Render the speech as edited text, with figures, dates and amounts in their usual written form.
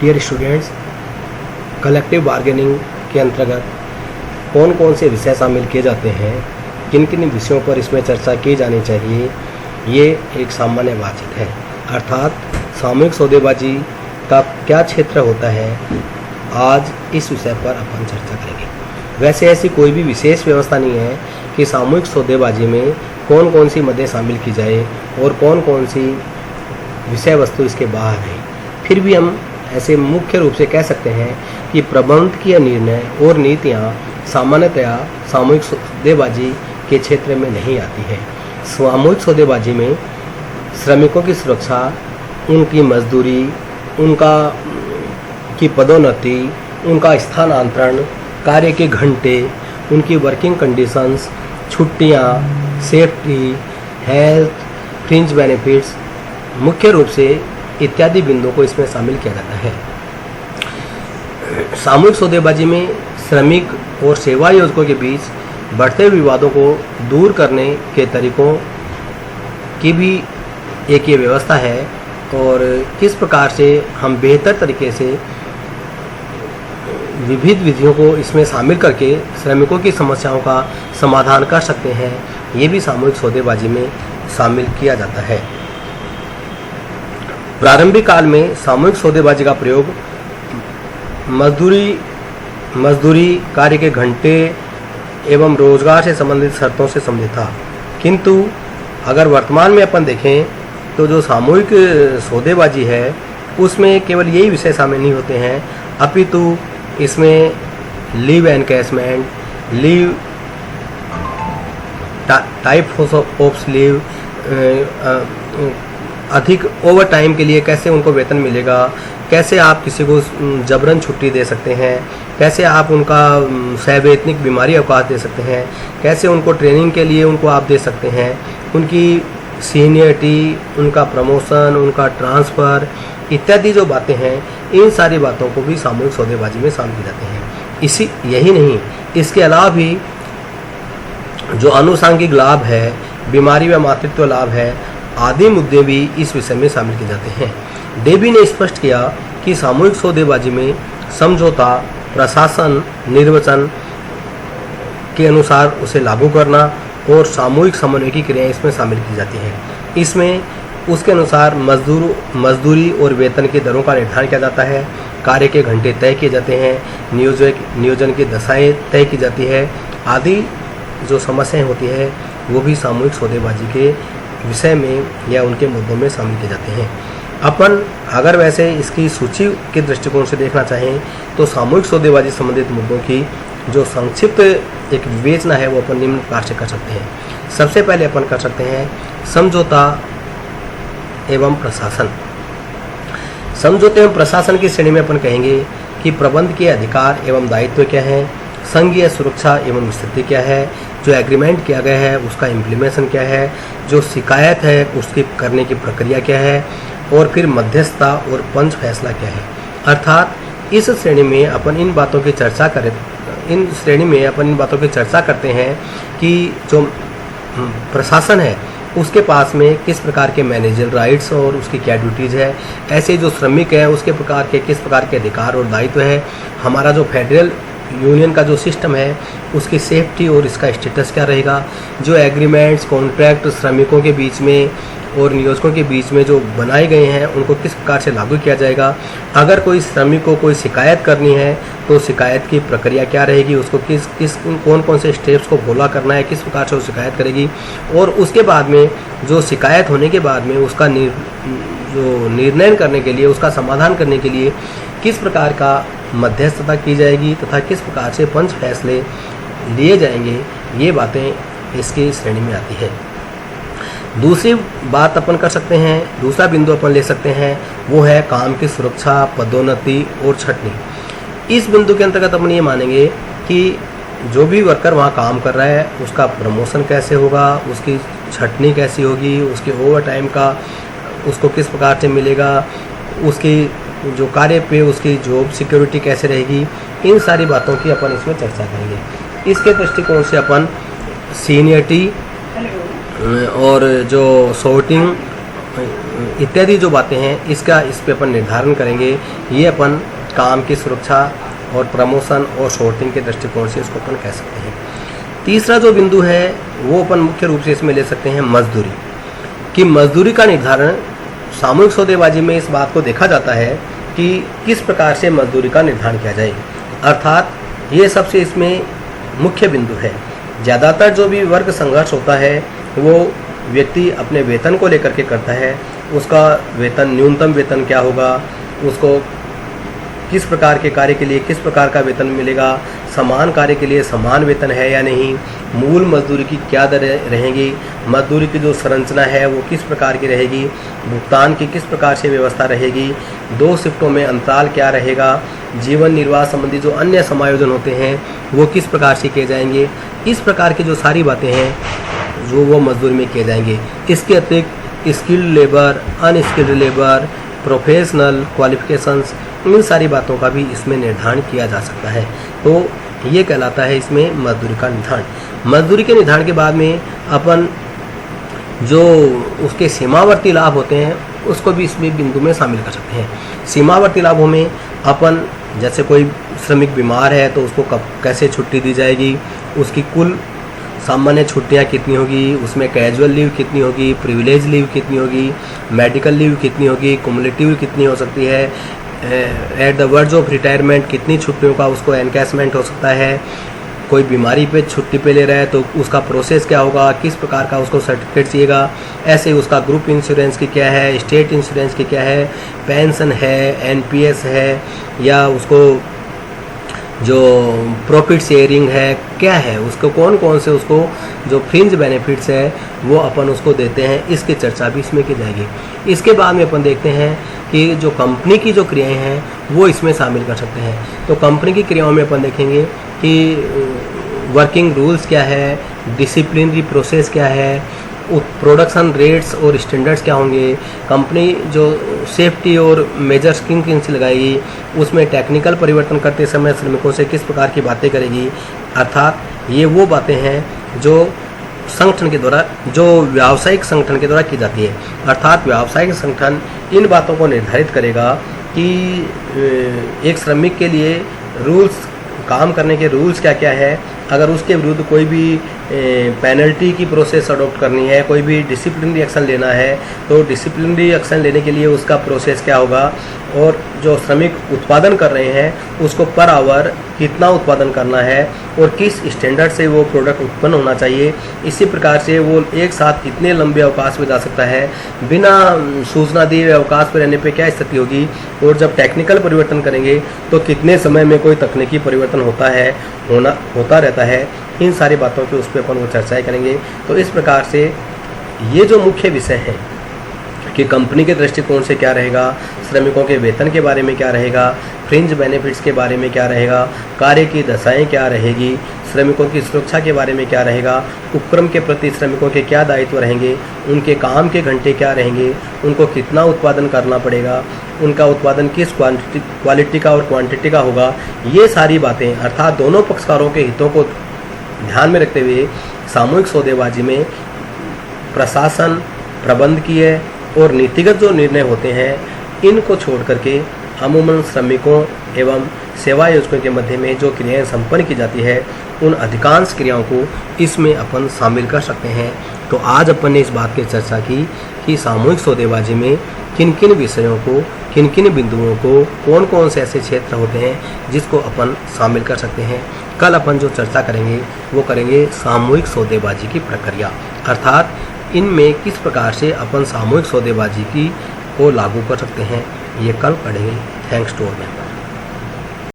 Dear students, collective bargaining के अंतर्गत कौन कौन से विषय शामिल किए जाते हैं, किन किन विषयों पर इसमें चर्चा की जानी चाहिए, ये एक सामान्य बातचीत है। अर्थात सामूहिक सौदेबाजी का क्या क्षेत्र होता है, आज इस विषय पर अपन चर्चा करेंगे। वैसे ऐसी कोई भी विशेष व्यवस्था नहीं है कि सामूहिक सौदेबाजी में कौन कौन सी मदें शामिल की जाए और कौन कौन सी विषय वस्तु इसके बाहर है। फिर भी हम ऐसे मुख्य रूप से कह सकते हैं कि प्रबंधकीय निर्णय और नीतियाँ सामान्यतया सामूहिक सौदेबाजी के क्षेत्र में नहीं आती है। सामूहिक सौदेबाजी में श्रमिकों की सुरक्षा, उनकी मजदूरी, की पदोन्नति, उनका स्थानांतरण, कार्य के घंटे, उनकी वर्किंग कंडीशंस, छुट्टियाँ, सेफ्टी, हेल्थ, फ्रिंज बेनिफिट्स मुख्य रूप से इत्यादि बिंदुओं को इसमें शामिल किया जाता है। सामूहिक सौदेबाजी में श्रमिक और सेवा योजकों के बीच बढ़ते विवादों को दूर करने के तरीकों की भी एक ये व्यवस्था है और किस प्रकार से हम बेहतर तरीके से विविध विधियों को इसमें शामिल करके श्रमिकों की समस्याओं का समाधान कर सकते हैं, ये भी सामूहिक सौदेबाजी में शामिल किया जाता है। प्रारंभिक काल में सामूहिक सौदेबाजी का प्रयोग मजदूरी, कार्य के घंटे एवं रोजगार से संबंधित शर्तों से संबंधित था, किंतु अगर वर्तमान में अपन देखें तो जो सामूहिक सौदेबाजी है उसमें केवल यही विषय शामिल नहीं होते हैं, अपितु इसमें leave encashment, leave type of leave, अधिक ओवर टाइम के लिए कैसे उनको वेतन मिलेगा, कैसे आप किसी को जबरन छुट्टी दे सकते हैं, कैसे आप उनका सवैतनिक बीमारी अवकाश दे सकते हैं, कैसे उनको ट्रेनिंग के लिए उनको आप दे सकते हैं, उनकी सीनियरिटी, उनका प्रमोशन, उनका ट्रांसफ़र इत्यादि जो बातें हैं, इन सारी बातों को भी सामूहिक सौदेबाजी में शामिल किए जाते हैं। यही नहीं, इसके अलावा भी जो आनुषंगिक लाभ है, बीमारी व मातृत्व लाभ है, आदि मुद्दे भी इस विषय में शामिल किए जाते हैं। डेबी ने स्पष्ट किया कि सामूहिक सौदेबाजी में समझौता, प्रशासन, निर्वचन के अनुसार उसे लागू करना और सामूहिक समन्वय की क्रियाएं इसमें शामिल की जाती हैं। इसमें उसके अनुसार मजदूरी और वेतन की दरों का निर्धारण किया जाता है, कार्य के घंटे तय किए जाते हैं, नियोजन की दशाएं तय की जाती है, आदि जो समस्याएं होती है वो भी सामूहिक सौदेबाजी के विषय में या उनके मुद्दों में शामिल किए जाते हैं। अपन अगर वैसे इसकी सूची के दृष्टिकोण से देखना चाहें तो सामूहिक सौदेबाजी संबंधित मुद्दों की जो संक्षिप्त एक विवेचना है वो अपन निम्न प्रकार से कर सकते हैं। सबसे पहले अपन कर सकते हैं समझौता एवं प्रशासन। समझौते एवं प्रशासन की श्रेणी में अपन कहेंगे कि प्रबंध के अधिकार एवं दायित्व क्या है, संघीय सुरक्षा एवं स्थिति क्या है, जो एग्रीमेंट किया गया है उसका इम्प्लीमेशन क्या है, जो शिकायत है उसकी करने की प्रक्रिया क्या है, और फिर मध्यस्थता और पंच फैसला क्या है। अर्थात इस श्रेणी में अपन इन बातों की चर्चा करते हैं कि जो प्रशासन है उसके पास में किस प्रकार के मैनेजर राइट्स और उसकी क्या ड्यूटीज़ है, ऐसे जो श्रमिक है उसके किस प्रकार के अधिकार और दायित्व है, हमारा जो फेडरल यूनियन का जो सिस्टम है उसकी सेफ्टी और इसका स्टेटस क्या रहेगा, जो एग्रीमेंट्स, कॉन्ट्रैक्ट श्रमिकों के बीच में और नियोजकों के बीच में जो बनाए गए हैं उनको किस प्रकार से लागू किया जाएगा, अगर कोई श्रमिक को कोई शिकायत करनी है तो शिकायत की प्रक्रिया क्या रहेगी, उसको कौन कौन से स्टेप्स को फॉलो करना है, किस प्रकार से वो शिकायत करेगी, और उसके बाद में जो शिकायत होने के बाद में उसका जो निर्णय करने के लिए, उसका समाधान करने के लिए किस प्रकार का मध्यस्थता की जाएगी तथा किस प्रकार से पंच फैसले लिए जाएंगे, ये बातें इसकी श्रेणी में आती है। दूसरी बात अपन कर सकते हैं, दूसरा बिंदु अपन ले सकते हैं, वो है काम की सुरक्षा, पदोन्नति और छटनी। इस बिंदु के अंतर्गत अपन ये मानेंगे कि जो भी वर्कर वहाँ काम कर रहा है उसका प्रमोशन कैसे होगा, उसकी छटनी कैसी होगी, उसके ओवर टाइम का उसको किस प्रकार से मिलेगा, उसकी जो कार्य पे उसकी जॉब सिक्योरिटी कैसे रहेगी, इन सारी बातों की अपन इसमें चर्चा करेंगे। इसके दृष्टिकोण से अपन सीनियरिटी और जो सॉर्टिंग इत्यादि जो बातें हैं इसका इस पे अपन निर्धारण करेंगे। ये अपन काम की सुरक्षा और प्रमोशन और शॉर्टिंग के दृष्टिकोण से इसको अपन कह सकते हैं। तीसरा जो बिंदु है वो अपन मुख्य रूप से इसमें ले सकते हैं मजदूरी, कि मजदूरी का निर्धारण सामूहिक सौदेबाजी में इस बात को देखा जाता है कि किस प्रकार से मजदूरी का निर्धारण किया जाए, अर्थात ये सबसे इसमें मुख्य बिंदु है। ज़्यादातर जो भी वर्ग संघर्ष होता है वो व्यक्ति अपने वेतन को लेकर के करता है। उसका वेतन, न्यूनतम वेतन क्या होगा, उसको किस प्रकार के कार्य के लिए किस प्रकार का वेतन मिलेगा, समान कार्य के लिए समान वेतन है या नहीं, मूल मजदूरी की क्या दर रहेगी, मजदूरी की जो संरचना है वो किस प्रकार की रहेगी, भुगतान की किस प्रकार से व्यवस्था रहेगी, 2 शिफ्टों में अंतराल क्या रहेगा, जीवन निर्वाह संबंधी जो अन्य समायोजन होते हैं वो किस प्रकार से किए जाएंगे। इस प्रकार की जो सारी बातें हैं जो वो मजदूरी में किए जाएंगे। इसके अतिरिक्त skilled labour, unskilled labour, professional qualifications, इन सारी बातों का भी इसमें निर्धारण किया जा सकता है। तो ये कहलाता है इसमें मजदूरी का निर्धारण। मजदूरी के निर्धारण के बाद में अपन जो उसके सीमावर्ती लाभ होते हैं उसको भी इसमें बिंदु में शामिल कर सकते हैं। सीमावर्ती लाभों में अपन जैसे कोई श्रमिक बीमार है तो उसको कब कैसे छुट्टी दी जाएगी, उसकी कुल सामान्य छुट्टियां कितनी होगी, उसमें कैजुअल लीव कितनी होगी, प्रिविलेज लीव कितनी होगी, मेडिकल लीव कितनी होगी, कुमुलेटिव कितनी हो सकती है, at the verge of retirement कितनी छुट्टियों का उसको एनकैशमेंट हो सकता है, कोई बीमारी पे छुट्टी पे ले रहा है तो उसका प्रोसेस क्या होगा, किस प्रकार का उसको सर्टिफिकेट चाहिएगा, ऐसे उसका ग्रुप इंश्योरेंस की क्या है, स्टेट इंश्योरेंस की क्या है, पेंशन है, एनपीएस है, या उसको जो प्रॉफिट शेयरिंग है क्या है, उसको कौन कौन से उसको जो फ्रिंज बेनिफिट्स है वो अपन उसको देते हैं, इसकी चर्चा भी इसमें की जाएगी। इसके बाद में अपन देखते हैं कि जो कंपनी की जो क्रियाएं हैं वो इसमें शामिल कर सकते हैं। तो कंपनी की क्रियाओं में अपन देखेंगे कि वर्किंग रूल्स क्या है, डिसिप्लिनरी प्रोसेस क्या है, प्रोडक्शन रेट्स और स्टैंडर्ड्स क्या होंगे, कंपनी जो सेफ्टी और मेजर्स किन किन से लगाएगी, उसमें टेक्निकल परिवर्तन करते समय श्रमिकों से किस प्रकार की बातें करेगी। अर्थात ये वो बातें हैं जो संगठन के द्वारा, जो व्यावसायिक संगठन के द्वारा की जाती है। अर्थात व्यावसायिक संगठन इन बातों को निर्धारित करेगा कि एक श्रमिक के लिए रूल्स, काम करने के रूल्स क्या क्या है, अगर उसके विरुद्ध कोई भी पेनल्टी की प्रोसेस अडॉप्ट करनी है, कोई भी डिसिप्लिनरी एक्शन लेना है तो डिसिप्लिनरी एक्शन लेने के लिए उसका प्रोसेस क्या होगा, और जो श्रमिक उत्पादन कर रहे हैं उसको पर आवर कितना उत्पादन करना है और किस स्टैंडर्ड से वो प्रोडक्ट उत्पन्न होना चाहिए। इसी प्रकार से वो एक साथ कितने लंबे अवकाश में जा सकता है, बिना सूचना दिए अवकाश पर रहने पे क्या स्थिति होगी, और जब टेक्निकल परिवर्तन करेंगे तो कितने समय में कोई तकनीकी परिवर्तन होता रहता है। इन सारी बातों की उस पर अपन वो चर्चाएँ करेंगे। तो इस प्रकार से ये जो मुख्य विषय हैं कि कंपनी के दृष्टिकोण से क्या रहेगा, श्रमिकों के वेतन के बारे में क्या रहेगा, फ्रिंज बेनिफिट्स के बारे में क्या रहेगा, कार्य की दशाएं क्या रहेगी, श्रमिकों की सुरक्षा के बारे में क्या रहेगा, उपक्रम के प्रति श्रमिकों के क्या दायित्व रहेंगे, उनके काम के घंटे क्या रहेंगे, उनको कितना उत्पादन करना पड़ेगा, उनका उत्पादन किस क्वालिटी का और क्वांटिटी का होगा। ये सारी बातें अर्थात दोनों पक्षकारों के हितों को ध्यान में रखते हुए सामूहिक सौदेबाजी में प्रशासन, प्रबंधकीय और नीतिगत जो निर्णय होते हैं इनको छोड़ करके अमूमन श्रमिकों एवं सेवा आयोजकों के मध्य में जो क्रियाएं संपन्न की जाती है उन अधिकांश क्रियाओं को इसमें अपन शामिल कर सकते हैं। तो आज अपन ने इस बात की चर्चा की कि सामूहिक सौदेबाजी में किन किन विषयों को, किन किन बिंदुओं को, कौन कौन से ऐसे क्षेत्र होते हैं जिसको अपन शामिल कर सकते हैं। कल अपन जो चर्चा करेंगे वो करेंगे सामूहिक सौदेबाजी की प्रक्रिया, अर्थात इनमें किस प्रकार से अपन सामूहिक सौदेबाजी की को लागू कर सकते हैं, ये कल पढ़ेंगे। Thanks to all.